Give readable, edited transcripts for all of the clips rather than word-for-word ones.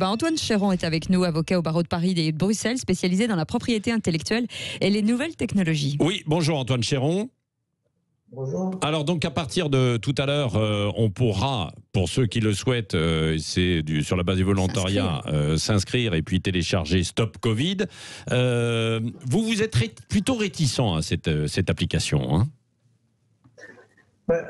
Antoine Chéron est avec nous, avocat au barreau de Paris et de Bruxelles, spécialisé dans la propriété intellectuelle et les nouvelles technologies. Oui, bonjour Antoine Chéron. Bonjour. Alors donc à partir de tout à l'heure, on pourra, pour ceux qui le souhaitent, sur la base du volontariat, s'inscrire et puis télécharger Stop Covid. Vous êtes plutôt réticent à cette application, hein?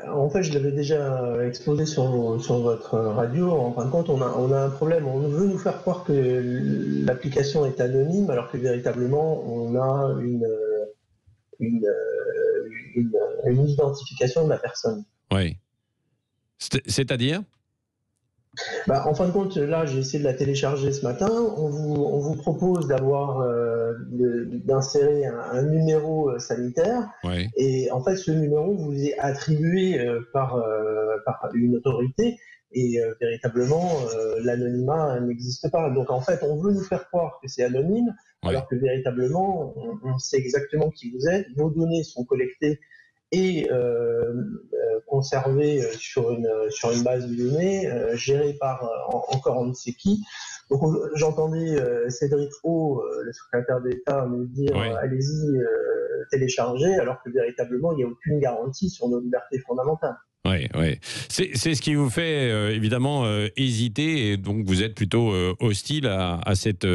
En fait, je l'avais déjà exposé sur votre radio. En fin de compte, on a un problème. On veut nous faire croire que l'application est anonyme, alors que véritablement, on a une identification de la personne. Oui. C'est-à-dire ? En fin de compte, là, j'ai essayé de la télécharger ce matin. On vous propose d'insérer un numéro sanitaire. Oui. Et en fait, ce numéro vous est attribué par une autorité. Et véritablement, l'anonymat n'existe pas. Donc en fait, on veut nous faire croire que c'est anonyme, alors que véritablement, on sait exactement qui vous êtes. Vos données sont collectées et conservées sur une base de données gérée par encore on ne sait qui. Donc j'entendais Cédric O, le secrétaire d'État, nous dire allez-y, téléchargez, alors que véritablement, il n'y a aucune garantie sur nos libertés fondamentales. Oui, oui. C'est ce qui vous fait évidemment hésiter, et donc vous êtes plutôt hostile à cette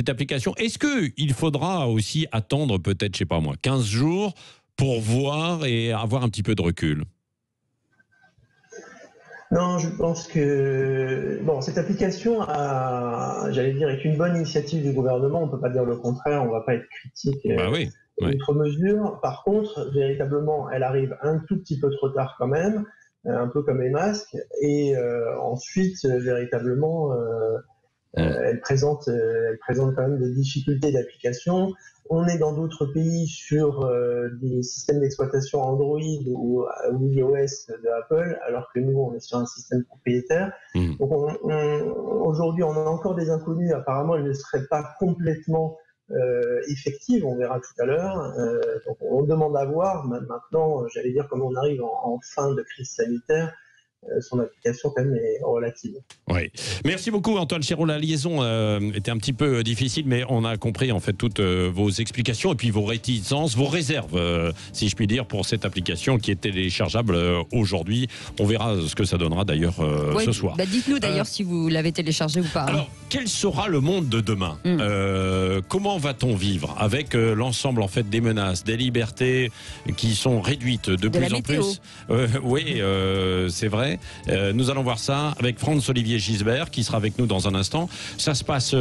application. Est-ce qu'il faudra aussi attendre peut-être, je sais pas moi, 15 jours pour voir et avoir un petit peu de recul? Non, je pense que cette application est une bonne initiative du gouvernement. On ne peut pas dire le contraire. On ne va pas être critique outre mesure. Par contre, véritablement, elle arrive un tout petit peu trop tard quand même, un peu comme les masques. Et ensuite, véritablement, elle présente quand même des difficultés d'application. On est dans d'autres pays sur des systèmes d'exploitation Android ou iOS de Apple, alors que nous, on est sur un système propriétaire. Donc aujourd'hui, on a encore des inconnus. Apparemment, elles ne seraient pas complètement effectives. On verra tout à l'heure. Donc on demande à voir. Maintenant, j'allais dire, comme on arrive en fin de crise sanitaire, son application quand même est relative. Oui. Merci beaucoup Antoine Chéron. La liaison était un petit peu difficile, mais on a compris en fait toutes vos explications et puis vos réticences, vos réserves, si je puis dire, pour cette application qui est téléchargeable aujourd'hui. On verra ce que ça donnera d'ailleurs ce soir. Dites-nous d'ailleurs si vous l'avez téléchargé ou pas. Alors, quel sera le monde de demain? Comment va-t-on vivre avec l'ensemble en fait des menaces, des libertés qui sont réduites de plus en plus? Oui, c'est vrai. Nous allons voir ça avec Franz-Olivier Gisbert qui sera avec nous dans un instant. Ça se passe